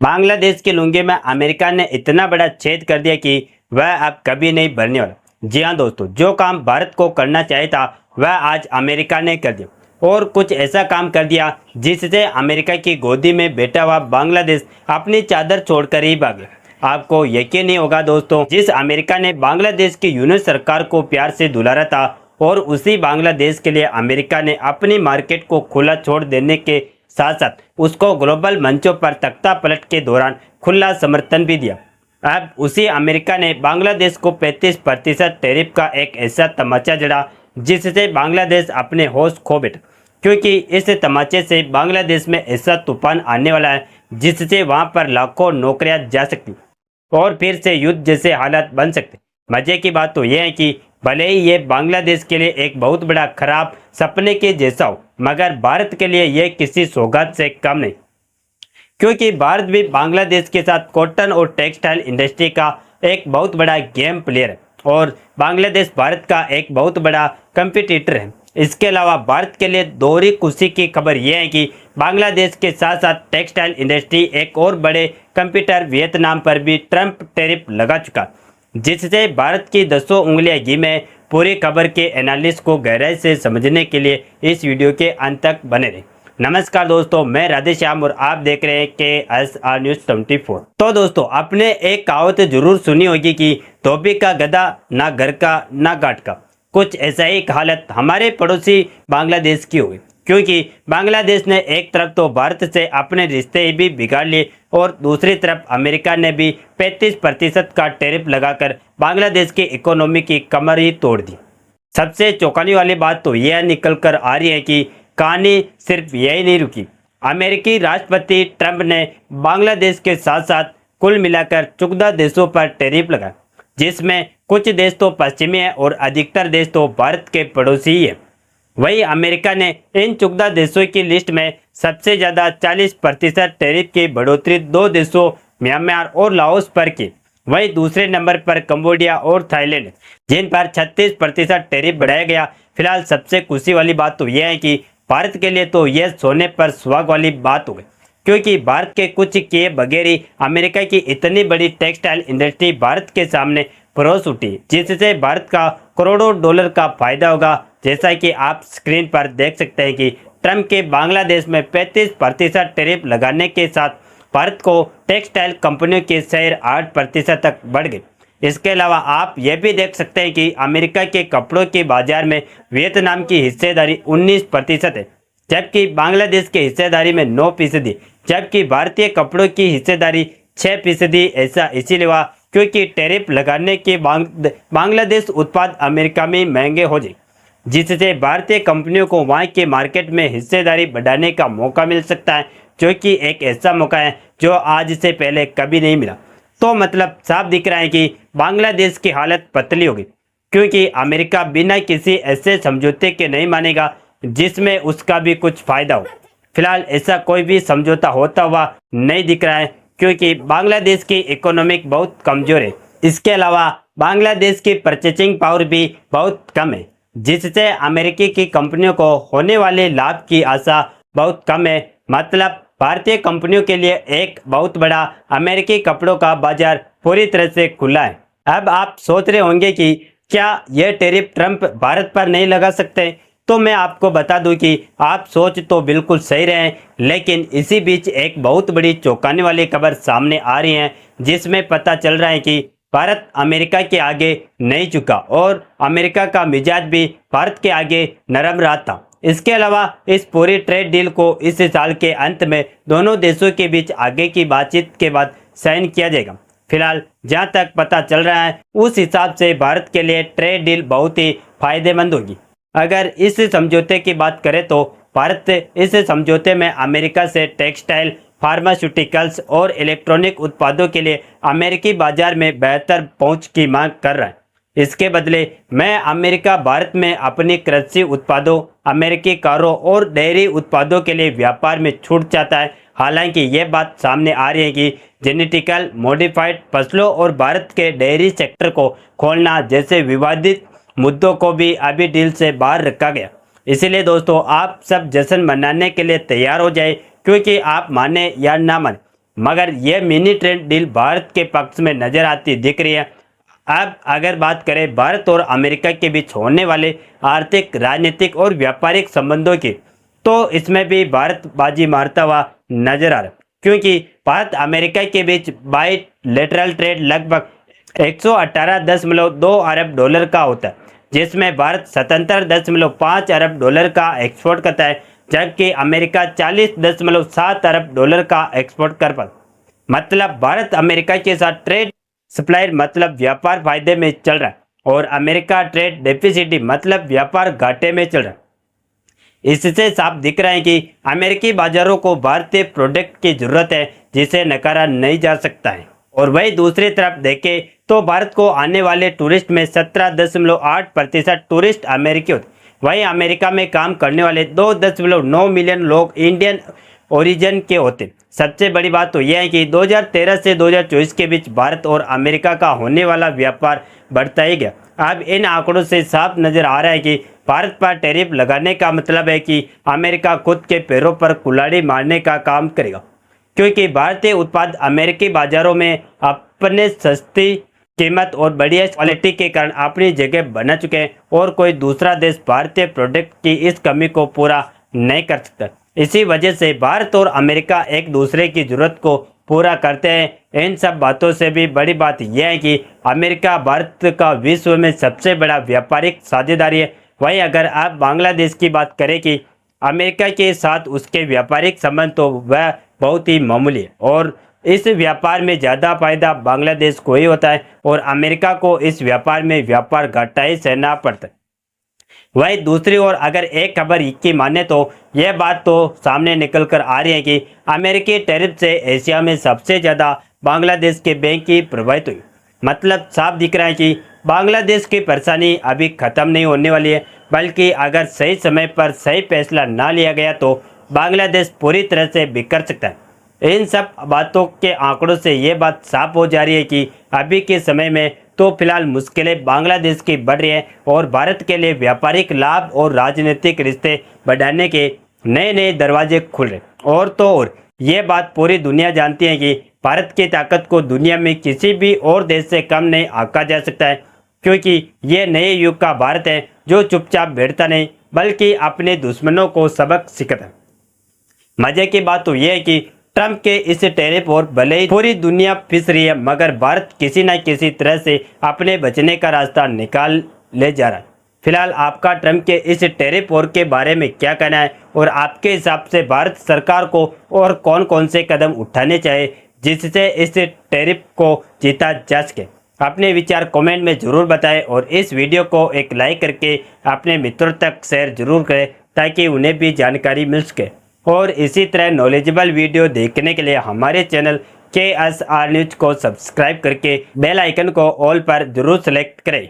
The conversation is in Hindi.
बांग्लादेश की लुंगी में अमेरिका ने इतना बड़ा छेद कर दिया कि वह अब कभी नहीं भरने वाला। जी हाँ दोस्तों, जो काम भारत को करना चाहिए था वह आज अमेरिका ने कर दिया और कुछ ऐसा काम कर दिया जिससे अमेरिका की गोदी में बैठा हुआ बांग्लादेश अपनी चादर छोड़कर ही भागे। आपको यकीन नहीं होगा दोस्तों, जिस अमेरिका ने बांग्लादेश की यूनिट सरकार को प्यार से दुलारा था और उसी बांग्लादेश के लिए अमेरिका ने अपनी मार्केट को खुला छोड़ देने के साथ साथ उसको ग्लोबल मंचों पर तख्ता पलट के दौरान खुला समर्थन भी दिया। अब उसी अमेरिका ने बांग्लादेश को 35% टैरिफ का एक ऐसा तमाचा जड़ा जिससे बांग्लादेश अपने होश खो बैठा, क्योंकि इस तमाचे से बांग्लादेश में ऐसा तूफान आने वाला है जिससे वहां पर लाखों नौकरियां जा सकती और फिर से युद्ध जैसे हालात बन सकते। मजे की बात तो यह है कि भले ही ये बांग्लादेश के लिए एक बहुत बड़ा खराब सपने के जैसा हो, मगर भारत के लिए यह किसी सौगात से कम नहीं, क्योंकि भारत भी बांग्लादेश के साथ कॉटन और टेक्सटाइल इंडस्ट्री का एक बहुत बड़ा गेम प्लेयर है और बांग्लादेश भारत का एक बहुत बड़ा कंपटीटर है। इसके अलावा भारत के लिए दोहरी खुशी की खबर यह है कि बांग्लादेश के साथ साथ टेक्सटाइल इंडस्ट्री एक और बड़े कंपटीटर वियतनाम पर भी ट्रंप टैरिफ लगा चुका, जिससे भारत की 10 उंगलियां घी में। पूरी खबर के एनालिसिस को गहराई से समझने के लिए इस वीडियो के अंत तक बने रहें। नमस्कार दोस्तों, मैं राधेश्याम और आप देख रहे हैं KSR न्यूज़ 24। तो दोस्तों, आपने एक कहावत जरूर सुनी होगी कि धोबी का गधा ना घर का ना घाट का। कुछ ऐसा ही हालत हमारे पड़ोसी बांग्लादेश की हुई, क्योंकि बांग्लादेश ने एक तरफ तो भारत से अपने रिश्ते भी बिगाड़ लिए और दूसरी तरफ अमेरिका ने भी 35% का टैरिफ लगाकर बांग्लादेश की इकोनॉमी की कमर ही तोड़ दी। सबसे चौंकाने वाली बात तो यह निकल कर आ रही है कि कहानी सिर्फ यही नहीं रुकी। अमेरिकी राष्ट्रपति ट्रंप ने बांग्लादेश के साथ साथ कुल मिलाकर 14 देशों पर टैरिफ लगाया, जिसमें कुछ देश तो पश्चिमी है और अधिकतर देश तो भारत के पड़ोसी ही है। वही अमेरिका ने इन 14 देशों की लिस्ट में सबसे ज्यादा 40% टैरिफ की बढ़ोतरी 2 देशों म्यांमार और लाओस पर की। वही दूसरे नंबर पर कंबोडिया और थाईलैंड, जिन पर 36% टैरिफ बढ़ाया गया। फिलहाल सबसे खुशी वाली बात तो यह है कि भारत के लिए तो यह सोने पर सुहाग वाली बात हो गई, क्योंकि भारत के कुछ किए बगैर ही अमेरिका की इतनी बड़ी टेक्सटाइल इंडस्ट्री भारत के सामने परोस उठी, जिससे भारत का करोड़ों डॉलर का फायदा होगा। जैसा कि आप स्क्रीन पर देख सकते हैं कि ट्रंप के बांग्लादेश में 35% टैरिफ लगाने के साथ भारत को टेक्सटाइल कंपनियों के शेयर 8% तक बढ़ गए। इसके अलावा आप यह भी देख सकते हैं कि अमेरिका के कपड़ों के बाजार में वियतनाम की हिस्सेदारी 19% है, जबकि बांग्लादेश की हिस्सेदारी में 9%, जबकि भारतीय कपड़ों की हिस्सेदारी 6%। ऐसा इसीलिए हुआ क्योंकि टैरिफ लगाने के बांग्लादेश उत्पाद अमेरिका में महंगे हो जाए, जिससे भारतीय कंपनियों को वहां के मार्केट में हिस्सेदारी बढ़ाने का मौका मिल सकता है, जो कि एक ऐसा मौका है जो आज से पहले कभी नहीं मिला। तो मतलब साफ दिख रहा है कि बांग्लादेश की हालत पतली होगी, क्योंकि अमेरिका बिना किसी ऐसे समझौते के नहीं मानेगा जिसमें उसका भी कुछ फायदा हो। फिलहाल ऐसा कोई भी समझौता होता हुआ नहीं दिख रहा है, क्योंकि बांग्लादेश की इकोनॉमिक बहुत कमजोर है। इसके अलावा बांग्लादेश की परचेसिंग पावर भी बहुत कम है, जिससे अमेरिकी की कंपनियों को होने वाले लाभ की आशा बहुत कम है। मतलब भारतीय कंपनियों के लिए एक बहुत बड़ा अमेरिकी कपड़ों का बाजार पूरी तरह से खुला है। अब आप सोच रहे होंगे कि क्या यह टैरिफ ट्रंप भारत पर नहीं लगा सकते? तो मैं आपको बता दूं कि आप सोच तो बिल्कुल सही रहे हैं, लेकिन इसी बीच एक बहुत बड़ी चौंकाने वाली खबर सामने आ रही है, जिसमें पता चल रहा है कि भारत अमेरिका के आगे नहीं झुका और अमेरिका का मिजाज भी भारत के आगे नरम रहा था। इसके अलावा इस पूरी ट्रेड डील को इस साल के अंत में दोनों देशों के बीच आगे की बातचीत के बाद साइन किया जाएगा। फिलहाल जहां तक पता चल रहा है उस हिसाब से भारत के लिए ट्रेड डील बहुत ही फायदेमंद होगी। अगर इस समझौते की बात करें तो भारत इस समझौते में अमेरिका से टेक्सटाइल, फार्मास्यूटिकल्स और इलेक्ट्रॉनिक उत्पादों के लिए अमेरिकी बाजार में बेहतर पहुंच की मांग कर रहा है। इसके बदले में अमेरिका भारत में अपनी कृषि उत्पादों, अमेरिकी कारों और डेयरी उत्पादों के लिए व्यापार में छूट चाहता है। हालांकि ये बात सामने आ रही है कि जेनेटिकल मॉडिफाइड फसलों और भारत के डेयरी सेक्टर को खोलना जैसे विवादित मुद्दों को भी अभी डील से बाहर रखा गया। इसीलिए दोस्तों, आप सब जश्न मनाने के लिए तैयार हो जाए, क्योंकि आप माने या ना माने मगर यह मिनी ट्रेड डील भारत के पक्ष में नजर आती दिख रही है। अब अगर बात करें भारत और अमेरिका के बीच होने वाले आर्थिक, राजनीतिक और व्यापारिक संबंधों की, तो इसमें भी भारत बाजी मारता हुआ नजर आ रहा है, क्योंकि भारत अमेरिका के बीच बाइलेटरल ट्रेड लगभग 118.2 अरब डॉलर का होता है, जिसमें भारत 77.5 अरब डॉलर का एक्सपोर्ट करता है, जबकि अमेरिका 40.7 अरब डॉलर का एक्सपोर्ट कर पाता। मतलब भारत अमेरिका के साथ ट्रेड सप्लायर मतलब व्यापार फायदे में चल रहा है, और अमेरिका ट्रेड डेफिसिट मतलब व्यापार घाटे में चल रहा है। इससे साफ दिख रहा है कि अमेरिकी बाजारों को भारतीय प्रोडक्ट की जरूरत है, जिसे नकारा नहीं जा सकता है। और वही दूसरी तरफ देखें तो भारत को आने वाले टूरिस्ट में 17.8% टूरिस्ट अमेरिकी होते। वहीं अमेरिका में काम करने वाले 2.9 मिलियन लोग इंडियन ओरिजिन के होते। सबसे बड़ी बात तो यह है कि 2013 से 2024 के बीच भारत और अमेरिका का होने वाला व्यापार बढ़ता ही गया। अब इन आंकड़ों से साफ नजर आ रहा है कि भारत पर टैरिफ लगाने का मतलब है कि अमेरिका खुद के पैरों पर कुल्हाड़ी मारने का काम करेगा, क्योंकि भारतीय उत्पाद अमेरिकी बाजारों में अपने सस्ती कीमत और बढ़िया क्वालिटी के कारण अपनी जगह बना चुके हैं, और कोई दूसरा देश भारतीय प्रोडक्ट की इस कमी को पूरा नहीं कर सकता। इसी वजह से भारत और अमेरिका एक दूसरे की जरूरत को पूरा करते हैं। इन सब बातों से भी बड़ी बात यह है कि अमेरिका भारत का विश्व में सबसे बड़ा व्यापारिक साझेदारी है। वहीं अगर आप बांग्लादेश की बात करें कि अमेरिका के साथ उसके व्यापारिक संबंध, तो वह बहुत ही मामूली है, और इस व्यापार में ज़्यादा फायदा बांग्लादेश को ही होता है, और अमेरिका को इस व्यापार में व्यापार घाटा ही सहना पड़ता है। वही दूसरी ओर अगर एक खबर की माने तो यह बात तो सामने निकल कर आ रही है कि अमेरिकी टैरिफ से एशिया में सबसे ज़्यादा बांग्लादेश के बैंक की प्रभावित हुई। मतलब साफ दिख रहा है कि बांग्लादेश की परेशानी अभी ख़त्म नहीं होने वाली है, बल्कि अगर सही समय पर सही फैसला ना लिया गया तो बांग्लादेश पूरी तरह से बिखर सकता है। इन सब बातों के आंकड़ों से ये बात साफ हो जा रही है कि अभी के समय में तो फिलहाल मुश्किलें बांग्लादेश की बढ़ रही है, और भारत के लिए व्यापारिक लाभ और राजनीतिक रिश्ते बढ़ाने के नए नए दरवाजे खुल रहे। और तो और ये बात पूरी दुनिया जानती है कि भारत की ताकत को दुनिया में किसी भी और देश से कम नहीं आंका जा सकता है, क्योंकि ये नए युग का भारत है जो चुपचाप बैठता नहीं, बल्कि अपने दुश्मनों को सबक सिखाता है। मजे की बात तो यह है कि ट्रंप के इस टैरिफ और भले ही पूरी दुनिया फिस रही है, मगर भारत किसी न किसी तरह से अपने बचने का रास्ता निकाल ले जा रहा है। फिलहाल आपका ट्रंप के इस टैरिफ वॉर के बारे में क्या कहना है, और आपके हिसाब से भारत सरकार को और कौन कौन से कदम उठाने चाहिए जिससे इस टैरिफ को जीता जा सके? अपने विचार कमेंट में ज़रूर बताएं, और इस वीडियो को एक लाइक करके अपने मित्रों तक शेयर जरूर करें, ताकि उन्हें भी जानकारी मिल सके। और इसी तरह नॉलेजेबल वीडियो देखने के लिए हमारे चैनल KSR न्यूज़ को सब्सक्राइब करके बेल आइकन को ऑल पर जरूर सेलेक्ट करें।